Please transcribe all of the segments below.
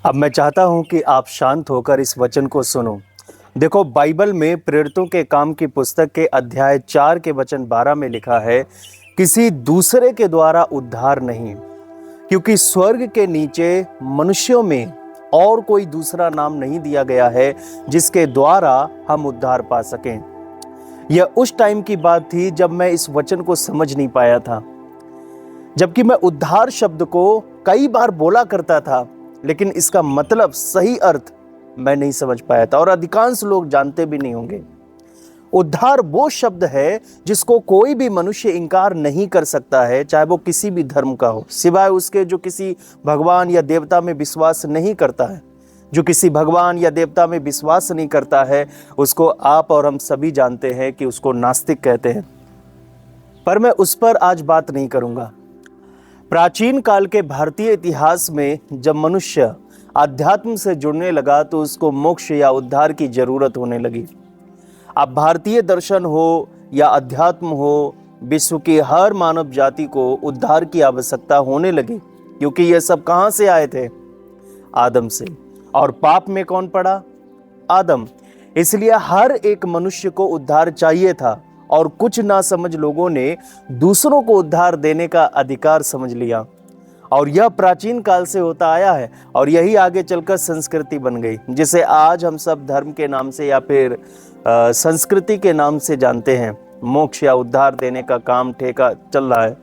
अब मैं चाहता हूं कि आप शांत होकर इस वचन को सुनो। देखो, बाइबल में प्रेरितों के काम की पुस्तक के अध्याय 4 के वचन 12 में लिखा है, किसी दूसरे के द्वारा उद्धार नहीं, क्योंकि स्वर्ग के नीचे मनुष्यों में और कोई दूसरा नाम नहीं दिया गया है जिसके द्वारा हम उद्धार पा सकें। यह उस टाइम की बात थी जब मैं इस वचन को समझ नहीं पाया था, जबकि मैं उद्धार शब्द को कई बार बोला करता था, लेकिन इसका मतलब, सही अर्थ मैं नहीं समझ पाया था और अधिकांश लोग जानते भी नहीं होंगे। उद्धार वो शब्द है जिसको कोई भी मनुष्य इंकार नहीं कर सकता है, चाहे वो किसी भी धर्म का हो, सिवाय उसके जो किसी भगवान या देवता में विश्वास नहीं करता है। जो किसी भगवान या देवता में विश्वास नहीं करता है, उसको आप और हम सभी जानते हैं कि उसको नास्तिक कहते हैं। पर मैं उस पर आज बात नहीं करूंगा। प्राचीन काल के भारतीय इतिहास में जब मनुष्य अध्यात्म से जुड़ने लगा तो उसको मोक्ष या उद्धार की जरूरत होने लगी। अब भारतीय दर्शन हो या अध्यात्म हो, विश्व की हर मानव जाति को उद्धार की आवश्यकता होने लगी, क्योंकि ये सब कहां से आए थे? आदम से। और पाप में कौन पड़ा? आदम। इसलिए हर एक मनुष्य को उद्धार चाहिए था और कुछ नासमझ लोगों ने दूसरों को उद्धार देने का अधिकार समझ लिया, और यह प्राचीन काल से होता आया है और यही आगे चलकर संस्कृति बन गई, जिसे आज हम सब धर्म के नाम से या फिर संस्कृति के नाम से जानते हैं। मोक्ष या उद्धार देने का काम ठेका चल रहा है।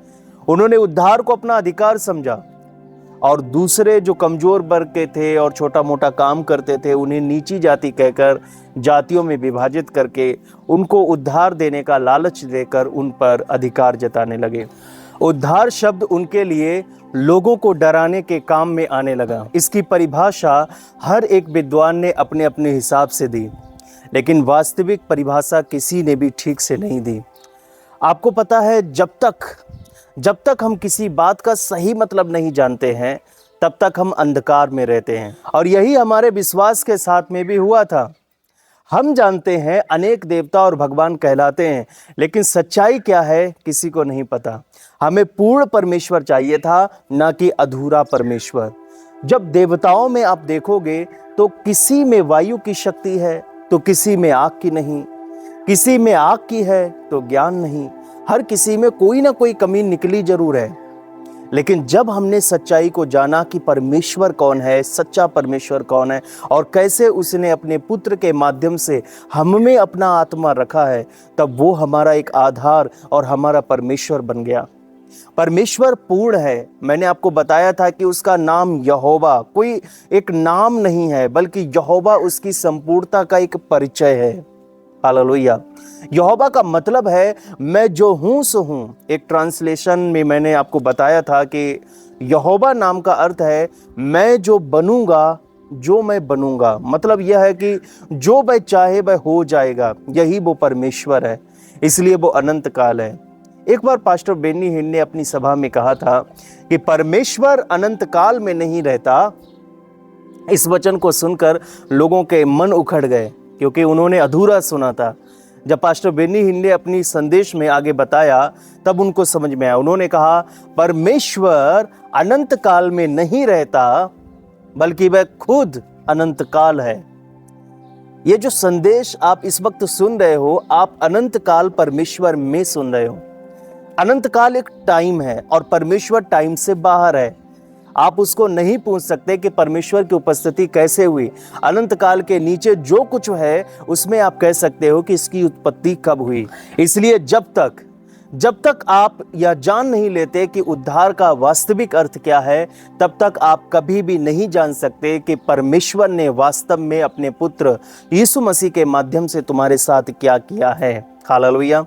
उन्होंने उद्धार को अपना अधिकार समझा और दूसरे जो कमजोर वर्ग के थे और छोटा मोटा काम करते थे, उन्हें नीची जाति कहकर जातियों में विभाजित करके उनको उद्धार देने का लालच देकर उन पर अधिकार जताने लगे। उद्धार शब्द उनके लिए लोगों को डराने के काम में आने लगा। इसकी परिभाषा हर एक विद्वान ने अपने अपने हिसाब से दी, लेकिन वास्तविक परिभाषा किसी ने भी ठीक से नहीं दी। आपको पता है, जब तक हम किसी बात का सही मतलब नहीं जानते हैं, तब तक हम अंधकार में रहते हैं। और यही हमारे विश्वास के साथ में भी हुआ था। हम जानते हैं अनेक देवता और भगवान कहलाते हैं, लेकिन सच्चाई क्या है किसी को नहीं पता। हमें पूर्ण परमेश्वर चाहिए था, ना कि अधूरा परमेश्वर। जब देवताओं में आप देखोगे तो किसी में वायु की शक्ति है तो किसी में आग की नहीं, किसी में आग की है तो ज्ञान नहीं। हर किसी में कोई ना कोई कमी निकली जरूर है। लेकिन जब हमने सच्चाई को जाना कि परमेश्वर कौन है, सच्चा परमेश्वर कौन है और कैसे उसने अपने पुत्र के माध्यम से हम में अपना आत्मा रखा है, तब वो हमारा एक आधार और हमारा परमेश्वर बन गया। परमेश्वर पूर्ण है। मैंने आपको बताया था कि उसका नाम यहोवा कोई एक नाम नहीं है, बल्कि यहोवा उसकी संपूर्णता का एक परिचय है। हालेलुया। यहोवा का मतलब है मैं जो हूं सो हूं। एक ट्रांसलेशन में मैंने आपको बताया था कि यहोवा नाम का अर्थ है मैं जो बनूंगा, जो मैं बनूंगा। मतलब यह है कि जो वह चाहे वह हो जाएगा। यही वो परमेश्वर है, इसलिए वो अनंत काल है। एक बार पास्टर बेनी हिन ने अपनी सभा में कहा था कि परमेश्वर अनंत काल में नहीं रहता। इस वचन को सुनकर लोगों के मन उखड़ गए, क्योंकि उन्होंने अधूरा सुना था। जब पास्टर बेनी हिन ने अपनी संदेश में आगे बताया, तब उनको समझ में आया। उन्होंने कहा परमेश्वर अनंत काल में नहीं रहता, बल्कि वह खुद अनंत काल है। ये जो संदेश आप इस वक्त सुन रहे हो, आप अनंत काल परमेश्वर में सुन रहे हो। अनंत काल एक टाइम है और परमेश्वर टाइम से बाहर है। आप उसको नहीं पूछ सकते कि परमेश्वर की उपस्थिति कैसे हुई। अनंत काल के नीचे जो कुछ है उसमें आप कह सकते हो कि इसकी उत्पत्ति कब हुई। इसलिए जब तक आप यह जान नहीं लेते कि उद्धार का वास्तविक अर्थ क्या है, तब तक आप कभी भी नहीं जान सकते कि परमेश्वर ने वास्तव में अपने पुत्र यीशु मसीह के माध्यम से तुम्हारे साथ क्या किया है। हालेलुया।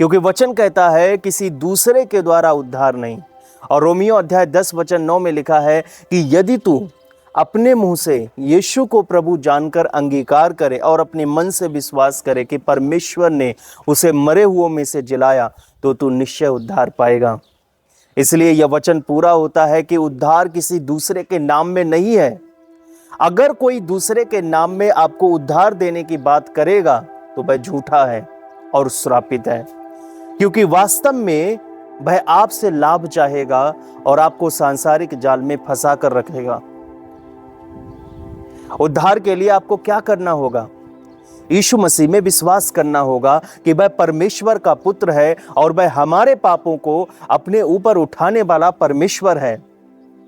क्योंकि वचन कहता है किसी दूसरे के द्वारा उद्धार नहीं। और रोमियो अध्याय 10 वचन 9 में लिखा है कि यदि तू अपने मुंह से यीशु को प्रभु जानकर अंगीकार करे और अपने मन से विश्वास करे कि परमेश्वर ने उसे मरे हुओं में से जिलाया, तो तू निश्चय उद्धार पाएगा। इसलिए यह वचन पूरा होता है कि उद्धार किसी दूसरे के नाम में नहीं है। अगर कोई दूसरे के नाम में आपको उद्धार देने की बात करेगा तो वह झूठा है और श्रापित है, क्योंकि वास्तव में वह आपसे लाभ चाहेगा और आपको सांसारिक जाल में फंसा कर रखेगा। उद्धार के लिए आपको क्या करना होगा? यीशु मसीह में विश्वास करना होगा कि वह परमेश्वर का पुत्र है और वह हमारे पापों को अपने ऊपर उठाने वाला परमेश्वर है,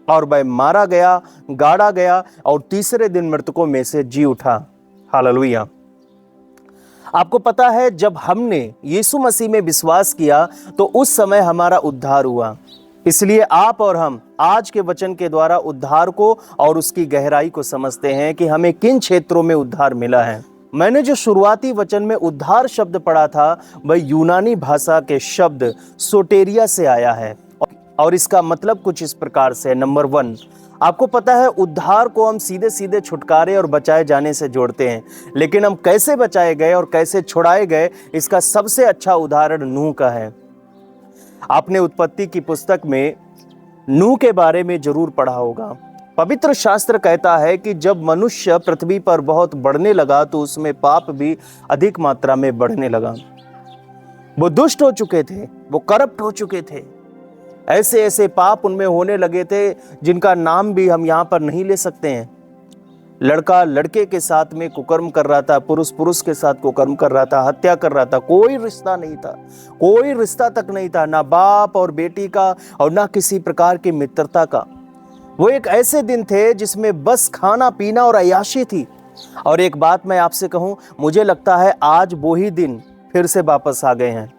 और वह मारा गया, गाड़ा गया और तीसरे दिन मृतकों में से जी उठा। हालेलुया। आपको पता है, जब हमने यीशु मसीह में विश्वास किया तो उस समय हमारा उद्धार हुआ। इसलिए आप और हम आज के वचन के द्वारा उद्धार को और उसकी गहराई को समझते हैं कि हमें किन क्षेत्रों में उद्धार मिला है। मैंने जो शुरुआती वचन में उद्धार शब्द पढ़ा था वह यूनानी भाषा के शब्द सोटेरिया से आया है, और इसका मतलब कुछ इस प्रकार से। नंबर 1, आपको पता है उद्धार को हम सीधे सीधे छुटकारे और बचाए जाने से जोड़ते हैं, लेकिन हम कैसे बचाए गए और कैसे छुड़ाए गए, इसका सबसे अच्छा उदाहरण नूह का है। आपने उत्पत्ति की पुस्तक में नूह के बारे में जरूर पढ़ा होगा। पवित्र शास्त्र कहता है कि जब मनुष्य पृथ्वी पर बहुत बढ़ने लगा तो उसमें पाप भी अधिक मात्रा में बढ़ने लगा। वो दुष्ट हो चुके थे, वो करप्ट हो चुके थे, ऐसे ऐसे पाप उनमें होने लगे थे जिनका नाम भी हम यहाँ पर नहीं ले सकते हैं। लड़का लड़के के साथ में कुकर्म कर रहा था, पुरुष पुरुष के साथ कुकर्म कर रहा था, हत्या कर रहा था, कोई रिश्ता नहीं था, कोई रिश्ता तक नहीं था, ना बाप और बेटी का और ना किसी प्रकार की मित्रता का। वो एक ऐसे दिन थे जिसमें बस खाना पीना और अय्याशी थी। और एक बात मैं आपसे कहूं, मुझे लगता है आज वो ही दिन फिर से वापस आ गए हैं।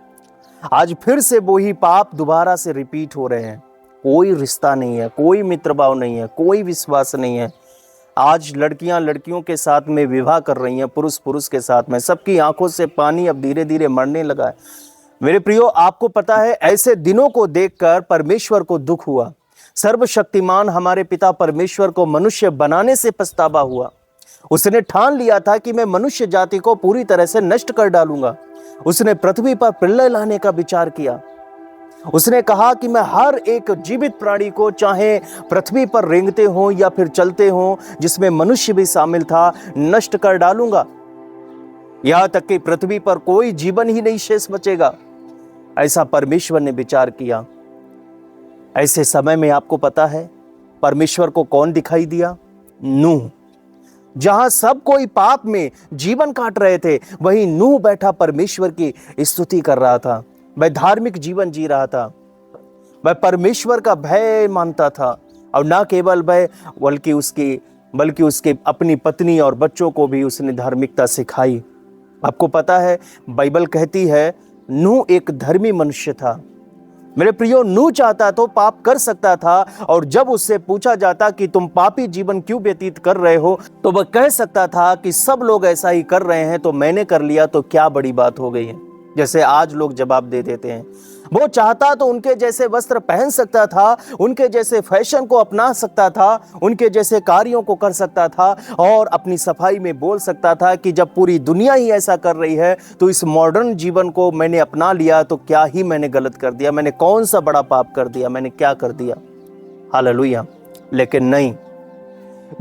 आज फिर से वही पाप दोबारा से रिपीट हो रहे हैं। कोई रिश्ता नहीं है, कोई मित्रभाव नहीं है, कोई विश्वास नहीं है। आज लड़कियां लड़कियों के साथ में विवाह कर रही हैं, पुरुष पुरुष के साथ में। सबकी आंखों से पानी अब धीरे धीरे मरने लगा है। मेरे प्रियो, आपको पता है ऐसे दिनों को देखकर परमेश्वर को दुख हुआ। सर्वशक्तिमान हमारे पिता परमेश्वर को मनुष्य बनाने से पछतावा हुआ। उसने ठान लिया था कि मैं मनुष्य जाति को पूरी तरह से नष्ट कर डालूंगा। उसने पृथ्वी पर प्रलय लाने का विचार किया। उसने कहा कि मैं हर एक जीवित प्राणी को, चाहे पृथ्वी पर रेंगते हों या फिर चलते हों, जिसमें मनुष्य भी शामिल था, नष्ट कर डालूंगा। यहां तक कि पृथ्वी पर कोई जीवन ही नहीं शेष बचेगा। ऐसा परमेश्वर ने विचार किया। ऐसे समय में आपको पता है परमेश्वर को कौन दिखाई दिया? नूह। जहां सब कोई पाप में जीवन काट रहे थे, वहीं नूह बैठा परमेश्वर की स्तुति कर रहा था। वह धार्मिक जीवन जी रहा था। वह परमेश्वर का भय मानता था, और ना केवल वह बल्कि उसके अपनी पत्नी और बच्चों को भी उसने धार्मिकता सिखाई। आपको पता है बाइबल कहती है नूह एक धर्मी मनुष्य था। मेरे प्रियो, नूह चाहता तो पाप कर सकता था, और जब उससे पूछा जाता कि तुम पापी जीवन क्यों व्यतीत कर रहे हो, तो वह कह सकता था कि सब लोग ऐसा ही कर रहे हैं तो मैंने कर लिया तो क्या बड़ी बात हो गई है, जैसे आज लोग जवाब दे देते हैं। वो चाहता तो उनके जैसे वस्त्र पहन सकता था, उनके जैसे फैशन को अपना सकता था, उनके जैसे कार्यों को कर सकता था, और अपनी सफाई में बोल सकता था कि जब पूरी दुनिया ही ऐसा कर रही है तो इस मॉडर्न जीवन को मैंने अपना लिया तो क्या ही मैंने गलत कर दिया, मैंने कौन सा बड़ा पाप कर दिया, मैंने क्या कर दिया। हालेलुया। लेकिन नहीं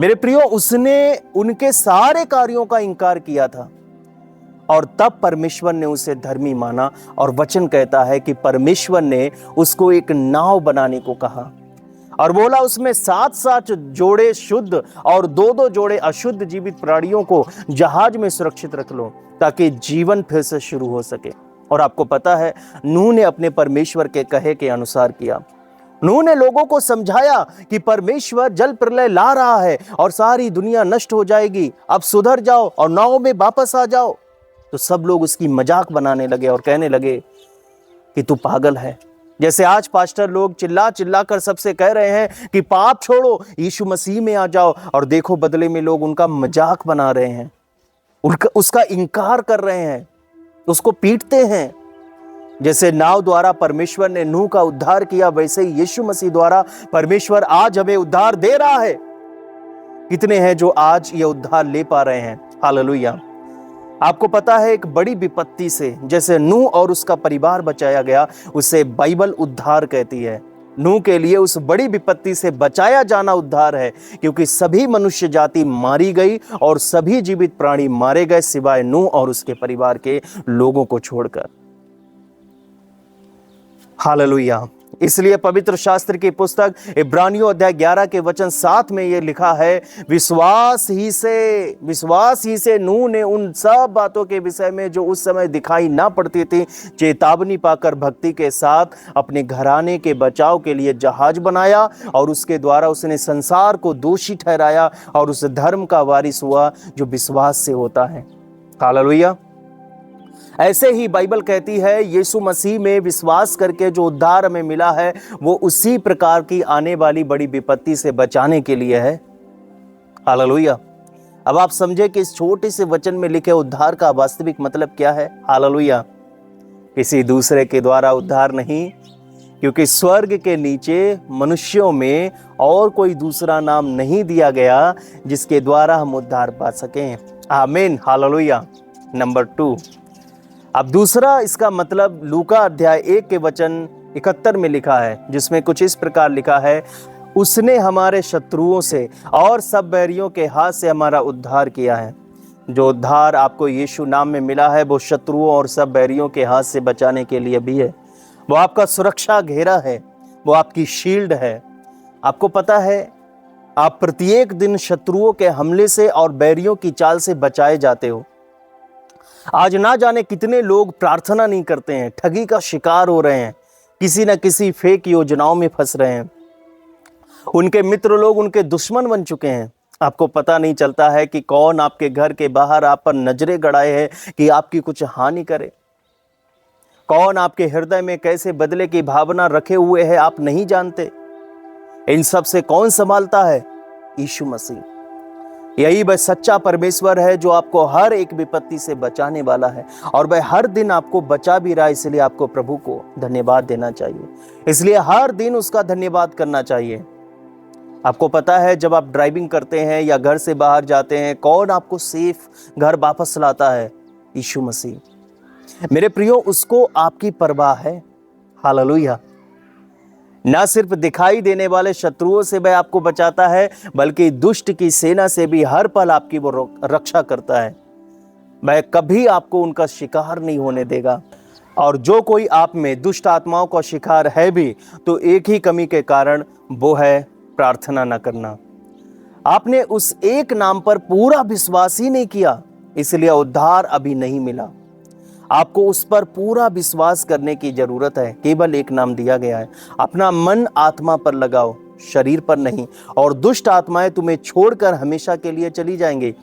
मेरे प्रियो, उसने उनके सारे कार्यों का इंकार किया था, और तब परमेश्वर ने उसे धर्मी माना। और वचन कहता है कि परमेश्वर ने उसको एक नाव बनाने को कहा, और बोला उसमें 7-7 जोड़े शुद्ध और 2-2 जोड़े अशुद्ध जीवित प्राणियों को जहाज में सुरक्षित रख लो, ताकि जीवन फिर से शुरू हो सके। और आपको पता है नूह ने अपने परमेश्वर के कहे के अनुसार किया। नूह ने लोगों को समझाया कि परमेश्वर जल प्रलय ला रहा है और सारी दुनिया नष्ट हो जाएगी, अब सुधर जाओ और नाव में वापस आ जाओ। तो सब लोग उसकी मजाक बनाने लगे और कहने लगे कि तू पागल है। जैसे आज पास्टर लोग चिल्ला चिल्ला कर सबसे कह रहे हैं कि पाप छोड़ो, यीशु मसीह में आ जाओ, और देखो बदले में लोग उनका मजाक बना रहे हैं, उसका इनकार कर रहे हैं, उसको पीटते हैं। जैसे नाव द्वारा परमेश्वर ने नूह का उद्धार किया, वैसे ही यीशु मसीह द्वारा परमेश्वर आज हमें उद्धार दे रहा है। कितने हैं जो आज ये उद्धार ले पा रहे हैं? हालेलुया। आपको पता है एक बड़ी विपत्ति से जैसे नूह और उसका परिवार बचाया गया, उसे बाइबल उद्धार कहती है। नूह के लिए उस बड़ी विपत्ति से बचाया जाना उद्धार है, क्योंकि सभी मनुष्य जाति मारी गई और सभी जीवित प्राणी मारे गए, सिवाय नूह और उसके परिवार के लोगों को छोड़कर। हालेलुया। इसलिए पवित्र शास्त्र की पुस्तक इब्रानियों अध्याय 11 के वचन 7 में यह लिखा है, विश्वास ही से नूह ने उन सब बातों के विषय में जो उस समय दिखाई ना पड़ती थी, चेतावनी पाकर भक्ति के साथ अपने घराने के बचाव के लिए जहाज बनाया, और उसके द्वारा उसने संसार को दोषी ठहराया और उस धर्म का वारिस हुआ जो विश्वास से होता है। हालेलुया। ऐसे ही बाइबल कहती है, यीशु मसीह में विश्वास करके जो उद्धार हमें मिला है वो उसी प्रकार की आने वाली बड़ी विपत्ति से बचाने के लिए है। हालेलुया। अब आप समझे कि इस छोटे से वचन में लिखे उद्धार का वास्तविक मतलब क्या है। हालेलुया। किसी दूसरे के द्वारा उद्धार नहीं, क्योंकि स्वर्ग के नीचे मनुष्यों में और कोई दूसरा नाम नहीं दिया गया जिसके द्वारा हम उद्धार पा सकें। आमीन। हालेलुया। नंबर 2, अब दूसरा इसका मतलब लूका अध्याय 1 के वचन 71 में लिखा है, जिसमें कुछ इस प्रकार लिखा है, उसने हमारे शत्रुओं से और सब बैरियों के हाथ से हमारा उद्धार किया है। जो उद्धार आपको यीशु नाम में मिला है वो शत्रुओं और सब बैरियों के हाथ से बचाने के लिए भी है। वो आपका सुरक्षा घेरा है, वो आपकी शील्ड है। आपको पता है, आप प्रत्येक दिन शत्रुओं के हमले से और बैरियों की चाल से बचाए जाते हो। आज ना जाने कितने लोग प्रार्थना नहीं करते हैं, ठगी का शिकार हो रहे हैं, किसी न किसी फेक योजनाओं में फंस रहे हैं। उनके मित्र लोग उनके दुश्मन बन चुके हैं। आपको पता नहीं चलता है कि कौन आपके घर के बाहर आप पर नजरें गड़ाए है कि आपकी कुछ हानि करे। कौन आपके हृदय में कैसे बदले की भावना रखे हुए है आप नहीं जानते। इन सब से कौन संभालता है? यीशु मसीह। यही वह सच्चा परमेश्वर है जो आपको हर एक विपत्ति से बचाने वाला है, और वह हर दिन आपको बचा भी रहा है। इसलिए आपको प्रभु को धन्यवाद देना चाहिए, इसलिए हर दिन उसका धन्यवाद करना चाहिए। आपको पता है, जब आप ड्राइविंग करते हैं या घर से बाहर जाते हैं, कौन आपको सेफ घर वापस लाता है? यीशु मसीह। मेरे प्रियो, उसको आपकी परवाह है। हालेलुया। ना सिर्फ दिखाई देने वाले शत्रुओं से वह आपको बचाता है, बल्कि दुष्ट की सेना से भी हर पल आपकी वो रक्षा करता है। वह कभी आपको उनका शिकार नहीं होने देगा। और जो कोई आप में दुष्ट आत्माओं का शिकार है भी, तो एक ही कमी के कारण, वो है प्रार्थना न करना। आपने उस एक नाम पर पूरा विश्वास ही नहीं किया, इसलिए उद्धार अभी नहीं मिला। आपको उस पर पूरा विश्वास करने की जरूरत है। केवल एक नाम दिया गया है। अपना मन आत्मा पर लगाओ, शरीर पर नहीं, और दुष्ट आत्माएं तुम्हें छोड़कर हमेशा के लिए चली जाएंगी।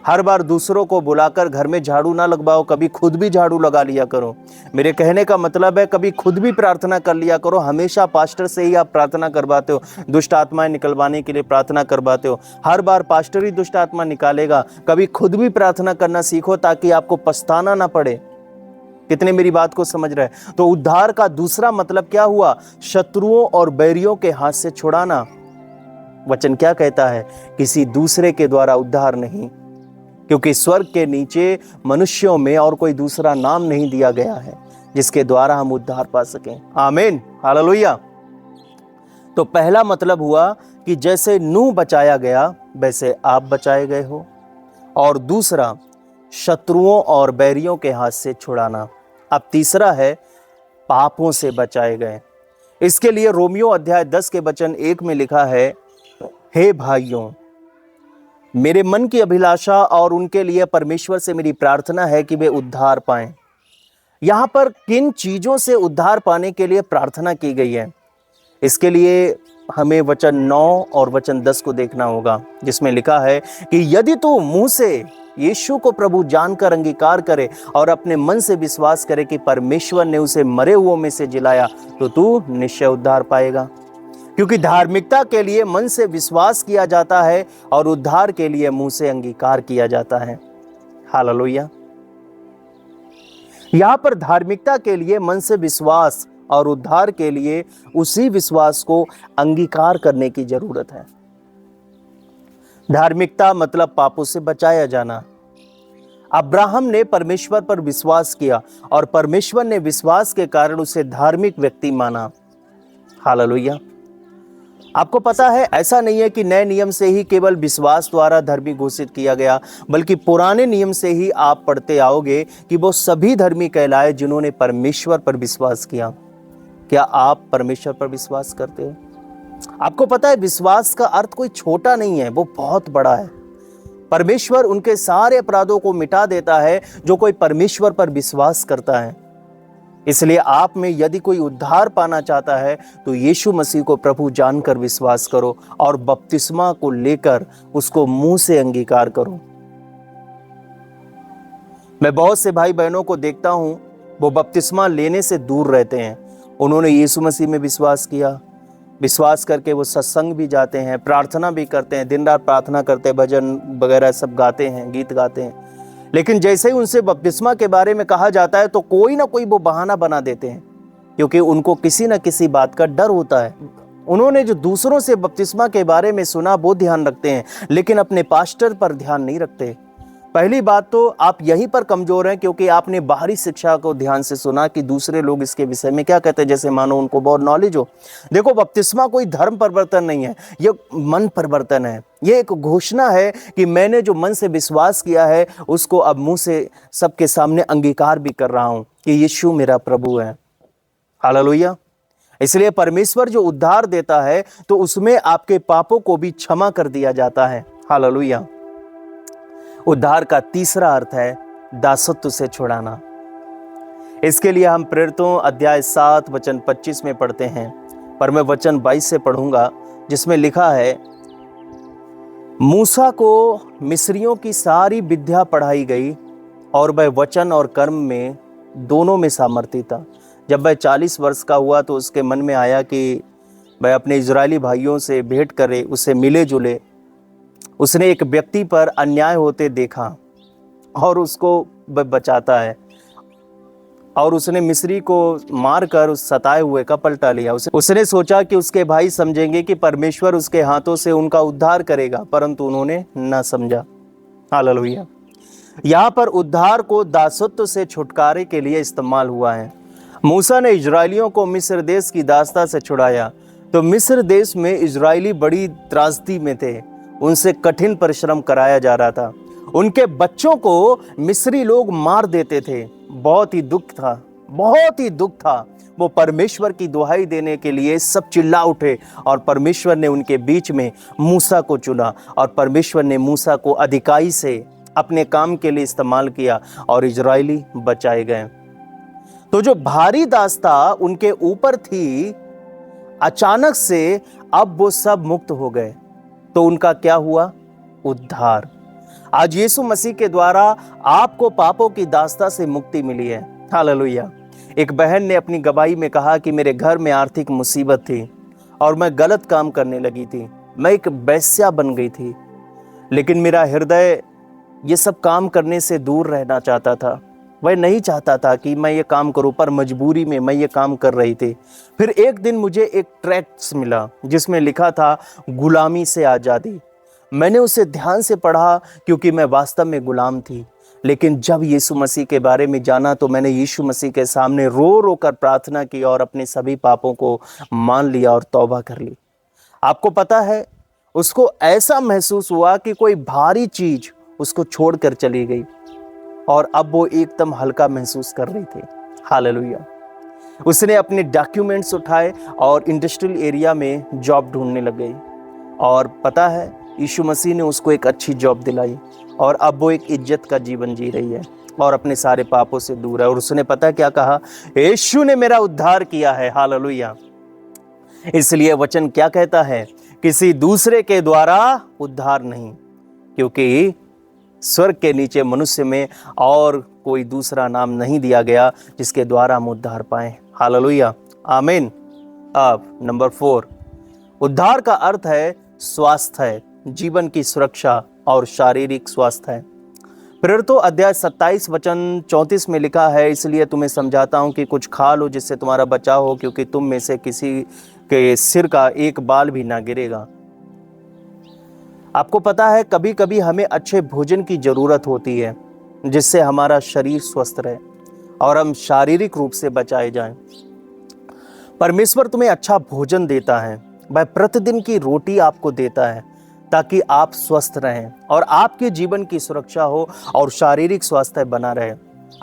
हर बार दूसरों को बुलाकर घर में झाड़ू ना लगवाओ, कभी खुद भी झाड़ू लगा लिया करो। मेरे कहने का मतलब है, कभी खुद भी प्रार्थना कर लिया करो। हमेशा पास्टर से ही आप प्रार्थना करवाते हो, दुष्ट आत्माएं निकलवाने के लिए प्रार्थना करवाते हो। हर बार पास्टर ही दुष्ट आत्मा निकालेगा। कभी खुद भी प्रार्थना करना सीखो, ताकि आपको पछताना ना पड़े। कितने मेरी बात को समझ रहे हैं? तो उद्धार का दूसरा मतलब क्या हुआ? शत्रुओं और बैरियों के हाथ से छुड़ाना। वचन क्या कहता है? किसी दूसरे के द्वारा उद्धार नहीं, क्योंकि स्वर्ग के नीचे मनुष्यों में और कोई दूसरा नाम नहीं दिया गया है जिसके द्वारा हम उद्धार पा सकें। आमीन। हालेलुया। तो पहला मतलब हुआ कि जैसे नूह बचाया गया, वैसे आप बचाए गए हो। और दूसरा, शत्रुओं और बैरियों के हाथ से छुड़ाना। अब तीसरा है, पापों से बचाए गए। इसके लिए रोमियो अध्याय 10 के वचन 1 में लिखा है, हे भाइयों, मेरे मन की अभिलाषा और उनके लिए परमेश्वर से मेरी प्रार्थना है कि वे उद्धार पाएं। यहां पर किन चीजों से उद्धार पाने के लिए प्रार्थना की गई है, इसके लिए हमें वचन 9 और वचन 10 को देखना होगा, जिसमें लिखा है कि यदि तू मुंह से यीशु को प्रभु जानकर अंगीकार करे और अपने मन से विश्वास करे कि परमेश्वर ने उसे मरे हुओं में से जिलाया, तो तू निश्चय उद्धार पाएगा। क्योंकि धार्मिकता के लिए मन से विश्वास किया जाता है और उद्धार के लिए मुंह से अंगीकार किया जाता है। हालेलुया। यहां पर धार्मिकता के लिए मन से विश्वास और उद्धार के लिए उसी विश्वास को अंगीकार करने की जरूरत है। धार्मिकता मतलब पापों से बचाया जाना। अब्राहम ने परमेश्वर पर विश्वास किया और परमेश्वर ने विश्वास के कारण उसे धार्मिक व्यक्ति माना। हालेलुया। आपको पता है, ऐसा नहीं है कि नए नियम से ही केवल विश्वास द्वारा धर्मी घोषित किया गया, बल्कि पुराने नियम से ही आप पढ़ते आओगे कि वो सभी धर्मी कहलाए जिन्होंने परमेश्वर पर विश्वास किया। क्या आप परमेश्वर पर विश्वास करते हो? आपको पता है विश्वास का अर्थ कोई छोटा नहीं है, वो बहुत बड़ा है। परमेश्वर उनके सारे अपराधों को मिटा देता है जो कोई परमेश्वर पर विश्वास करता है। इसलिए आप में यदि कोई उद्धार पाना चाहता है तो यीशु मसीह को प्रभु जानकर विश्वास करो और बपतिस्मा को लेकर उसको मुंह से अंगीकार करो। मैं बहुत से भाई बहनों को देखता हूं, वो बपतिस्मा लेने से दूर रहते हैं। उन्होंने यीशु मसीह में विश्वास किया, विश्वास करके वो सत्संग भी जाते हैं, प्रार्थना भी करते हैं, दिन रात प्रार्थना करते हैं, भजन वगैरह सब गाते हैं, गीत गाते हैं। लेकिन जैसे ही उनसे बपतिस्मा के बारे में कहा जाता है तो कोई ना कोई वो बहाना बना देते हैं, क्योंकि उनको किसी न किसी बात का डर होता है। उन्होंने जो दूसरों से बपतिस्मा के बारे में सुना वो ध्यान रखते हैं, लेकिन अपने पास्टर पर ध्यान नहीं रखते। पहली बात तो आप यहीं पर कमजोर हैं, क्योंकि आपने बाहरी शिक्षा को ध्यान से सुना कि दूसरे लोग इसके विषय में क्या कहते हैं, जैसे मानो उनको बहुत नॉलेज हो। देखो, बपतिस्मा कोई धर्म परिवर्तन नहीं है, ये मन परिवर्तन है। ये एक घोषणा है कि मैंने जो मन से विश्वास किया है उसको अब मुंह से सबके सामने अंगीकार भी कर रहा हूं कि यीशु मेरा प्रभु है। हालेलुया। इसलिए परमेश्वर जो उद्धार देता है तो उसमें आपके पापों को भी क्षमा कर दिया जाता है। हालेलुया। उद्धार का तीसरा अर्थ है दासत्व से छुड़ाना। इसके लिए हम प्रेरितों अध्याय 7 वचन 25 में पढ़ते हैं, पर मैं वचन 22 से पढ़ूंगा, जिसमें लिखा है, मूसा को मिस्रियों की सारी विद्या पढ़ाई गई और वह वचन और कर्म में दोनों में सामर्थ्य था। जब वह 40 वर्ष का हुआ तो उसके मन में आया कि वह अपने इजरायली भाइयों से भेंट करे, उससे मिले जुले। उसने एक व्यक्ति पर अन्याय होते देखा और उसको बचाता है, और उसने मिस्री को मारकर उस सताए हुए का पलटा लिया। उसने सोचा कि उसके भाई समझेंगे कि परमेश्वर उसके हाथों से उनका उद्धार करेगा, परंतु उन्होंने ना समझा। हालेलुया। यहाँ पर उद्धार को दासत्व से छुटकारे के लिए इस्तेमाल हुआ है। मूसा ने इजरायलियों को मिस्र देश की दासता से छुड़ाया तो मिस्र देश में इजरायली बड़ी त्रासदी में थे, उनसे कठिन परिश्रम कराया जा रहा था। उनके बच्चों को मिस्री लोग मार देते थे। बहुत ही दुख था, बहुत ही दुख था। वो परमेश्वर की दुहाई देने के लिए सब चिल्ला उठे और परमेश्वर ने उनके बीच में मूसा को चुना और परमेश्वर ने मूसा को अधिकाई से अपने काम के लिए इस्तेमाल किया और इजरायली बचाए गए। तो जो भारी दास्ता उनके ऊपर थी, अचानक से अब वो सब मुक्त हो गए। तो उनका क्या हुआ? उद्धार। आज यीशु मसीह के द्वारा आपको पापों की दास्ता से मुक्ति मिली है। हालेलुया। एक बहन ने अपनी गवाही में कहा कि मेरे घर में आर्थिक मुसीबत थी और मैं गलत काम करने लगी थी, मैं एक वेश्या बन गई थी, लेकिन मेरा हृदय ये सब काम करने से दूर रहना चाहता था। वह नहीं चाहता था कि मैं ये काम करूं, पर मजबूरी में मैं ये काम कर रही थी। फिर एक दिन मुझे एक ट्रैक्ट मिला जिसमें लिखा था गुलामी से आज़ादी। मैंने उसे ध्यान से पढ़ा क्योंकि मैं वास्तव में गुलाम थी। लेकिन जब यीशु मसीह के बारे में जाना तो मैंने यीशु मसीह के सामने रो रो कर प्रार्थना की और अपने सभी पापों को मान लिया और तौबा कर ली। आपको पता है, उसको ऐसा महसूस हुआ कि कोई भारी चीज उसको छोड़कर चली गई और अब वो एकदम हल्का महसूस कर रही थी। हालेलुया। उसने अपने डॉक्यूमेंट्स उठाए और इंडस्ट्रियल एरिया में जॉब ढूंढने लग गई, और पता है यीशु मसीह ने उसको एक अच्छी जॉब दिलाई और अब वो एक इज्जत का जीवन जी रही है और अपने सारे पापों से दूर है। और उसने पता क्या कहा? यीशु ने मेरा उद्धार किया है। हालेलुया। इसलिए वचन क्या कहता है? किसी दूसरे के द्वारा उद्धार नहीं, क्योंकि स्वर्ग के नीचे मनुष्य में और कोई दूसरा नाम नहीं दिया गया जिसके द्वारा हम उद्धार पाएं। हालेलुया। आमीन। अब नंबर 4, उद्धार का अर्थ है स्वास्थ्य है, जीवन की सुरक्षा और शारीरिक स्वास्थ्य है। प्रेरितों अध्याय 27 वचन 34 में लिखा है, इसलिए तुम्हें समझाता हूं कि कुछ खा लो जिससे तुम्हारा बचाव हो, क्योंकि तुम में से किसी के सिर का एक बाल भी ना गिरेगा। आपको पता है, कभी कभी हमें अच्छे भोजन की जरूरत होती है जिससे हमारा शरीर स्वस्थ रहे और हम शारीरिक रूप से बचाए जाएं। परमेश्वर तुम्हें अच्छा भोजन देता है, वह प्रतिदिन की रोटी आपको देता है ताकि आप स्वस्थ रहें और आपके जीवन की सुरक्षा हो और शारीरिक स्वास्थ्य बना रहे।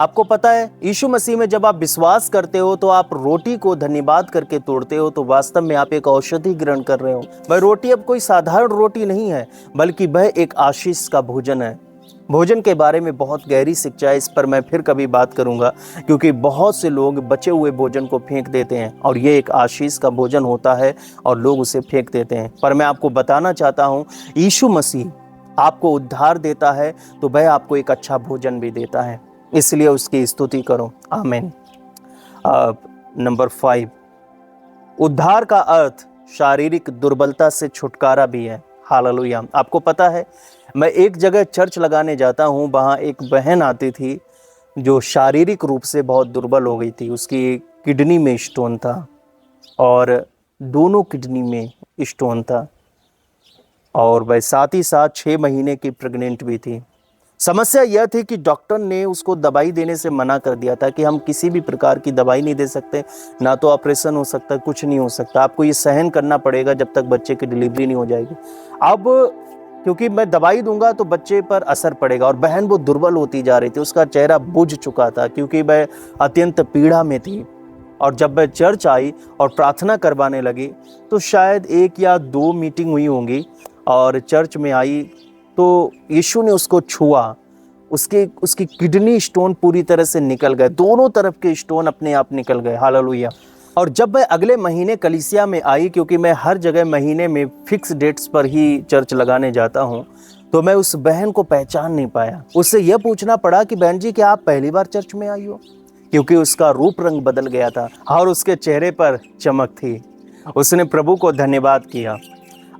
आपको पता है यीशु मसीह में जब आप विश्वास करते हो तो आप रोटी को धन्यवाद करके तोड़ते हो, तो वास्तव में आप एक औषधि ग्रहण कर रहे हो। वह रोटी अब कोई साधारण रोटी नहीं है, बल्कि वह एक आशीष का भोजन है। भोजन के बारे में बहुत गहरी शिक्षा है, इस पर मैं फिर कभी बात करूंगा, क्योंकि बहुत से लोग बचे हुए भोजन को फेंक देते हैं और ये एक आशीष का भोजन होता है और लोग उसे फेंक देते हैं। पर मैं आपको बताना चाहता हूँ, यीशु मसीह आपको उद्धार देता है तो वह आपको एक अच्छा भोजन भी देता है, इसलिए उसकी स्तुति करो। आमीन। नंबर 5, उद्धार का अर्थ शारीरिक दुर्बलता से छुटकारा भी है। हालेलुया। आपको पता है मैं एक जगह चर्च लगाने जाता हूँ, वहाँ एक बहन आती थी जो शारीरिक रूप से बहुत दुर्बल हो गई थी। उसकी किडनी में स्टोन था और दोनों किडनी में स्टोन था, और वह साथ ही साथ 6 महीने की प्रेग्नेंट भी थी। समस्या यह थी कि डॉक्टर ने उसको दवाई देने से मना कर दिया था कि हम किसी भी प्रकार की दवाई नहीं दे सकते, ना तो ऑपरेशन हो सकता, कुछ नहीं हो सकता, आपको ये सहन करना पड़ेगा जब तक बच्चे की डिलीवरी नहीं हो जाएगी। अब क्योंकि मैं दवाई दूंगा तो बच्चे पर असर पड़ेगा, और बहन वो दुर्बल होती जा रही थी, उसका चेहरा बुझ चुका था क्योंकि वह अत्यंत पीड़ा में थी। और जब वह चर्च आई और प्रार्थना करवाने लगी तो शायद 1 या 2 मीटिंग हुई होंगी, और चर्च में आई तो यीशु ने उसको छुआ, उसकी किडनी स्टोन पूरी तरह से निकल गए, दोनों तरफ के स्टोन अपने आप निकल गए। हालेलुया। और जब मैं अगले महीने कलीसिया में आई, क्योंकि मैं हर जगह महीने में फिक्स डेट्स पर ही चर्च लगाने जाता हूँ, तो मैं उस बहन को पहचान नहीं पाया। उससे यह पूछना पड़ा कि बहन जी क्या आप पहली बार चर्च में आई हो, क्योंकि उसका रूप रंग बदल गया था और उसके चेहरे पर चमक थी। उसने प्रभु को धन्यवाद किया।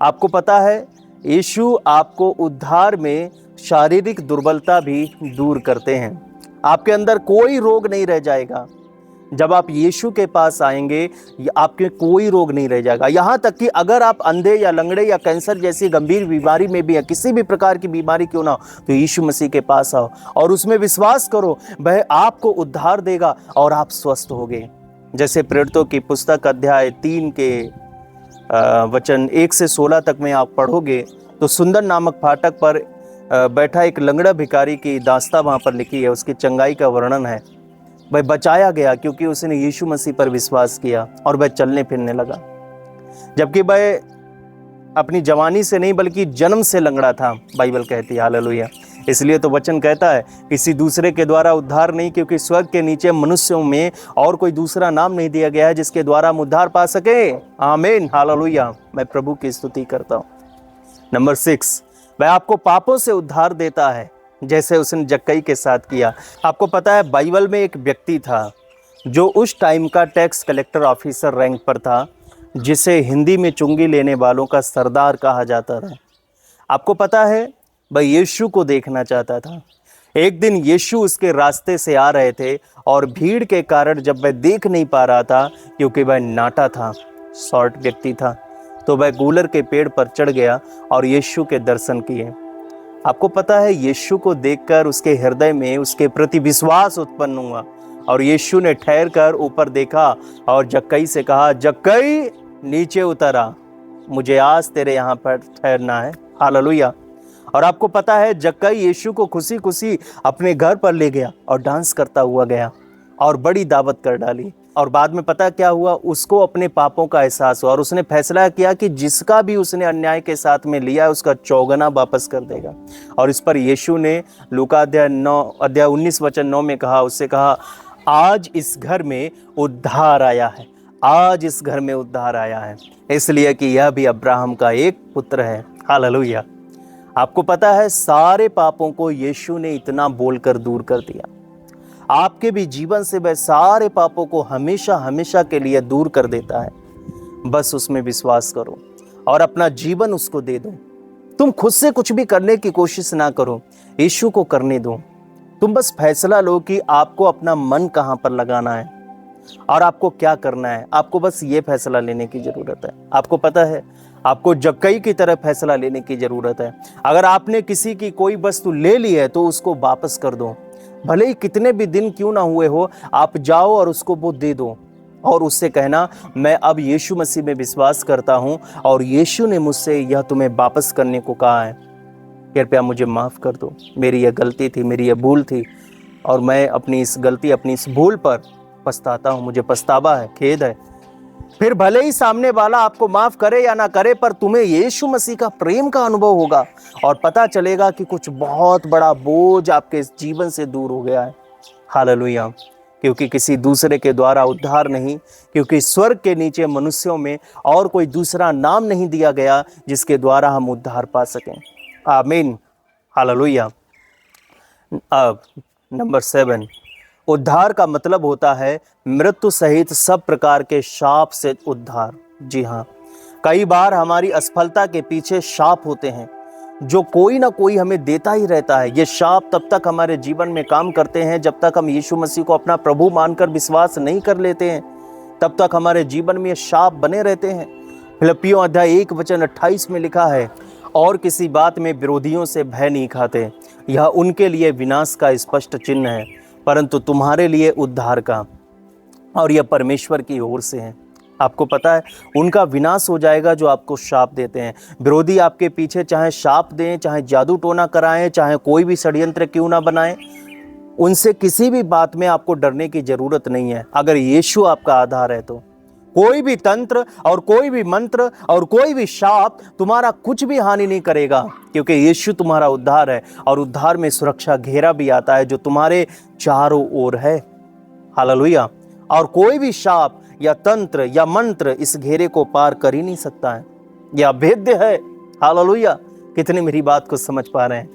आपको पता है यीशु आपको उद्धार में शारीरिक दुर्बलता भी दूर करते हैं। आपके अंदर कोई रोग नहीं रह जाएगा। जब आप यीशु के पास आएंगे आपके कोई रोग नहीं रह जाएगा। यहाँ तक कि अगर आप अंधे या लंगड़े या कैंसर जैसी गंभीर बीमारी में भी, या किसी भी प्रकार की बीमारी क्यों ना हो, तो यीशु मसीह के पास आओ और उसमें विश्वास करो, वह आपको उद्धार देगा और आप स्वस्थ होगे। जैसे प्रेरितों की पुस्तक अध्याय 3 के वचन 1 से 16 तक में आप पढ़ोगे तो सुंदर नामक फाटक पर बैठा एक लंगड़ा भिखारी की दास्तां वहाँ पर लिखी है, उसकी चंगाई का वर्णन है। वह बचाया गया क्योंकि उसने यीशु मसीह पर विश्वास किया और वह चलने फिरने लगा, जबकि वह अपनी जवानी से नहीं बल्कि जन्म से लंगड़ा था, बाइबल कहती है। हालेलुया। इसलिए तो वचन कहता है किसी दूसरे के द्वारा उद्धार नहीं, क्योंकि स्वर्ग के नीचे मनुष्यों में और कोई दूसरा नाम नहीं दिया गया है जिसके द्वारा हम उद्धार पा सके। आमीन। हालेलुया। मैं प्रभु की स्तुति करता हूँ। नंबर 6, वह आपको पापों से उद्धार देता है, जैसे उसने जक्कई के साथ किया। आपको पता है बाइबल में एक व्यक्ति था जो उस टाइम का टैक्स कलेक्टर ऑफिसर रैंक पर था, जिसे हिंदी में चुंगी लेने वालों का सरदार कहा जाता था। आपको पता है वह यीशु को देखना चाहता था। एक दिन यीशु उसके रास्ते से आ रहे थे और भीड़ के कारण जब वह देख नहीं पा रहा था, क्योंकि वह नाटा था, शॉर्ट व्यक्ति था, तो वह गूलर के पेड़ पर चढ़ गया और यीशु के दर्शन किए। आपको पता है यीशु को देखकर उसके हृदय में उसके प्रति विश्वास उत्पन्न हुआ, और यीशु ने ठहर कर ऊपर देखा और जक्कई से कहा, जक्कई नीचे उतर आ, मुझे आज तेरे यहाँ पर ठहरना है। हालेलुया। और आपको पता है जक्कई यीशु को खुशी खुशी अपने घर पर ले गया और डांस करता हुआ गया और बड़ी दावत कर डाली। और बाद में पता क्या हुआ, उसको अपने पापों का एहसास हुआ और उसने फैसला किया कि जिसका भी उसने अन्याय के साथ में लिया है उसका 4 वापस कर देगा। और इस पर यीशु ने लूका अध्याय 19 वचन 9 में कहा, उससे कहा, आज इस घर में उद्धार आया है, आज इस घर में उद्धार आया है, इसलिए कि यह भी अब्राहम का एक पुत्र है। हालेलुया। आपको पता है सारे पापों को यीशु ने इतना बोलकर दूर कर दिया। आपके भी जीवन से वह सारे पापों को हमेशा हमेशा के लिए दूर कर देता है। बस उसमें विश्वास करो और अपना जीवन उसको दे दो। तुम खुद से कुछ भी करने की कोशिश ना करो, यीशु को करने दो। तुम बस फैसला लो कि आपको अपना मन कहाँ पर लगाना है और आपको क्या करना है। आपको बस ये फैसला लेने की जरूरत है। आपको पता है आपको जक्कई की तरह फैसला लेने की जरूरत है। अगर आपने किसी की कोई वस्तु ले ली है तो उसको वापस कर दो, भले ही कितने भी दिन क्यों ना हुए हो। आप जाओ और उसको वो दे दो और उससे कहना, मैं अब यीशु मसीह में विश्वास करता हूं और यीशु ने मुझसे यह तुम्हें वापस करने को कहा है, कृपया मुझे माफ कर दो, मेरी यह गलती थी, मेरी यह भूल थी, और मैं अपनी इस गलती, अपनी इस भूल पर पछताता हूँ, मुझे पछतावा है, खेद है। फिर भले ही सामने वाला आपको माफ करे या ना करे, पर तुम्हें यीशु मसीह का प्रेम का अनुभव होगा और पता चलेगा कि कुछ बहुत बड़ा बोझ आपके जीवन से दूर हो गया है। हालेलुया। क्योंकि किसी दूसरे के द्वारा उद्धार नहीं, क्योंकि स्वर्ग के नीचे मनुष्यों में और कोई दूसरा नाम नहीं दिया गया जिसके द्वारा हम उद्धार पा सकें। आमीन। हालेलुया। अब नंबर 7, उद्धार का मतलब होता है मृत्यु सहित सब प्रकार के शाप से उद्धार। जी हाँ, कई बार हमारी असफलता के पीछे शाप होते हैं जो कोई ना कोई हमें देता ही रहता है। ये शाप तब तक हमारे जीवन में काम करते हैं जब तक हम यीशु मसीह को अपना प्रभु मानकर विश्वास नहीं कर लेते हैं, तब तक हमारे जीवन में ये शाप बने रहते हैं। फिलिप्पियों अध्याय 1:28 में लिखा है, और किसी बात में विरोधियों से भय नहीं खाते, यह उनके लिए विनाश का स्पष्ट चिन्ह है, परंतु तुम्हारे लिए उद्धार का, और यह परमेश्वर की ओर से है। आपको पता है उनका विनाश हो जाएगा जो आपको शाप देते हैं। विरोधी आपके पीछे चाहे शाप दें, चाहे जादू टोना कराएं, चाहे कोई भी षड्यंत्र क्यों ना बनाएं, उनसे किसी भी बात में आपको डरने की जरूरत नहीं है। अगर यीशु आपका आधार है तो कोई भी तंत्र और कोई भी मंत्र और कोई भी शाप तुम्हारा कुछ भी हानि नहीं करेगा, क्योंकि यीशु तुम्हारा उद्धार है। और उद्धार में सुरक्षा घेरा भी आता है जो तुम्हारे चारों ओर है। हालेलुया। और कोई भी शाप या तंत्र या मंत्र इस घेरे को पार कर ही नहीं सकता है। यह अभेद्य है। हालेलुया। कितने मेरी बात को समझ पा रहे हैं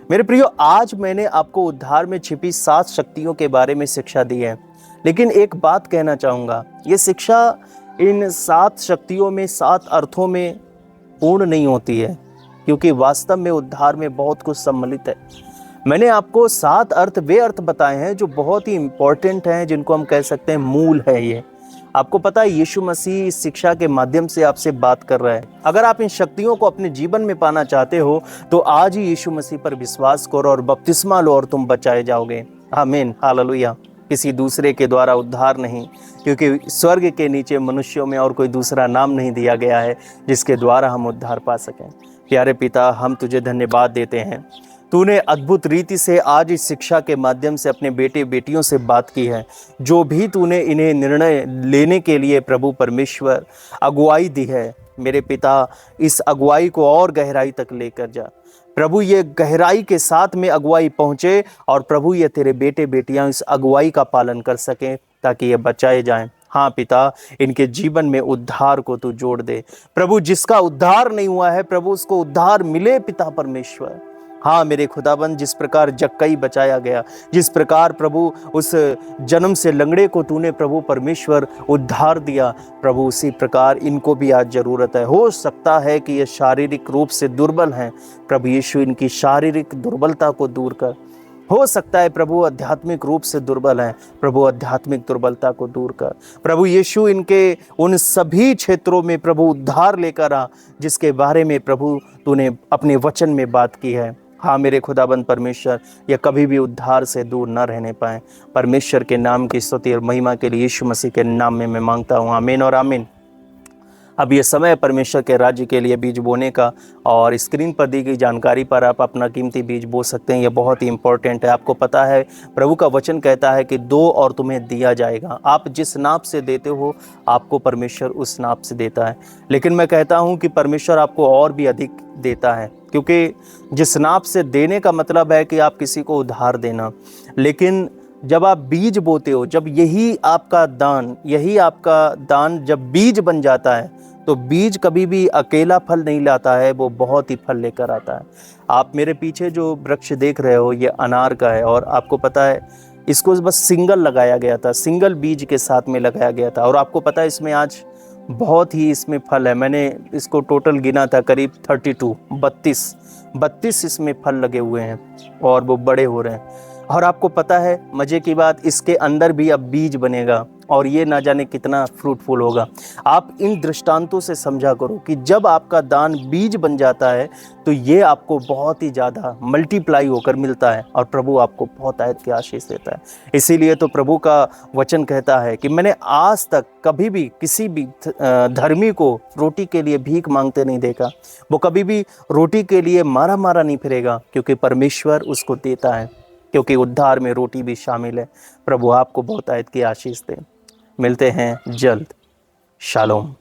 मेरे प्रियो? आज मैंने आपको उद्धार में छिपी 7 शक्तियों के बारे में शिक्षा दी है, लेकिन एक बात कहना चाहूंगा, ये शिक्षा इन 7 शक्तियों में 7 अर्थों में पूर्ण नहीं होती है, क्योंकि वास्तव में उद्धार में बहुत कुछ सम्मिलित है। मैंने आपको 7 अर्थ वे अर्थ बताए हैं जो बहुत ही इंपॉर्टेंट हैं, जिनको हम कह सकते हैं मूल है। ये आपको पता है यीशु मसीह इस शिक्षा के माध्यम से आपसे बात कर रहा है। अगर आप इन शक्तियों को अपने जीवन में पाना चाहते हो तो आज ही यीशु मसीह पर विश्वास करो और बपतिस्मा लो और तुम बचाए जाओगे। आमीन। हालेलुया। किसी दूसरे के द्वारा उद्धार नहीं, क्योंकि स्वर्ग के नीचे मनुष्यों में और कोई दूसरा नाम नहीं दिया गया है जिसके द्वारा हम उद्धार पा सकें। प्यारे पिता, हम तुझे धन्यवाद देते हैं, तूने अद्भुत रीति से आज इस शिक्षा के माध्यम से अपने बेटे बेटियों से बात की है। जो भी तूने इन्हें निर्णय लेने के लिए प्रभु परमेश्वर अगुवाई दी है, मेरे पिता इस अगुवाई को और गहराई तक लेकर जा प्रभु। ये गहराई के साथ में अगुवाई पहुँचे और प्रभु ये तेरे बेटे बेटियां इस अगुवाई का पालन कर सकें ताकि ये बचाए जाएं। हाँ पिता, इनके जीवन में उद्धार को तू जोड़ दे प्रभु। जिसका उद्धार नहीं हुआ है प्रभु, उसको उद्धार मिले पिता परमेश्वर। हाँ मेरे खुदाबंद, जिस प्रकार जक्कई बचाया गया, जिस प्रकार प्रभु उस जन्म से लंगड़े को तूने प्रभु परमेश्वर उद्धार दिया प्रभु, उसी प्रकार इनको भी आज ज़रूरत है। हो सकता है कि ये शारीरिक रूप से दुर्बल हैं प्रभु यीशु, इनकी शारीरिक दुर्बलता को दूर कर। हो सकता है प्रभु आध्यात्मिक रूप से दुर्बल हैं प्रभु, आध्यात्मिक दुर्बलता को दूर कर प्रभु यीशु। इनके उन सभी क्षेत्रों में प्रभु उद्धार लेकर आ जिसके बारे में प्रभु तूने अपने वचन में बात की है। हाँ मेरे खुदाबंद परमेश्वर, ये कभी भी उद्धार से दूर न रहने पाए। परमेश्वर के नाम की स्तुति और महिमा के लिए यीशु मसीह के नाम में मैं मांगता हूँ। आमीन और आमीन। अब ये समय परमेश्वर के राज्य के लिए बीज बोने का, और स्क्रीन पर दी गई जानकारी पर आप अपना कीमती बीज बो सकते हैं। ये बहुत ही इंपॉर्टेंट है। आपको पता है प्रभु का वचन कहता है कि दो और तुम्हें दिया जाएगा। आप जिस नाप से देते हो आपको परमेश्वर उस नाप से देता है, लेकिन मैं कहता हूँ कि परमेश्वर आपको और भी अधिक देता है, क्योंकि जिस नाप से देने का मतलब है कि आप किसी को उधार देना। लेकिन जब आप बीज बोते हो, जब यही आपका दान जब बीज बन जाता है तो बीज कभी भी अकेला फल नहीं लाता है, वो बहुत ही फल लेकर आता है। आप मेरे पीछे जो वृक्ष देख रहे हो ये अनार का है, और आपको पता है इसको बस सिंगल लगाया गया था, सिंगल बीज के साथ में लगाया गया था। और आपको पता है इसमें आज बहुत ही इसमें फल है। मैंने इसको टोटल गिना था, करीब 32 इसमें फल लगे हुए हैं और वो बड़े हो रहे हैं। और आपको पता है मजे की बात, इसके अंदर भी अब बीज बनेगा और ये ना जाने कितना फ्रूटफुल होगा। आप इन दृष्टांतों से समझा करो कि जब आपका दान बीज बन जाता है तो ये आपको बहुत ही ज़्यादा मल्टीप्लाई होकर मिलता है और प्रभु आपको बहुत आयत की आशीष देता है। इसीलिए तो प्रभु का वचन कहता है कि मैंने आज तक कभी भी किसी भी धर्मी को रोटी के लिए भीख मांगते नहीं देखा। वो कभी भी रोटी के लिए मारा नहीं फिरेगा, क्योंकि परमेश्वर उसको देता है। क्योंकि उद्धार में रोटी भी शामिल है। प्रभु आपको बहुतायत की आशीष दे। मिलते हैं जल्द। शालोम।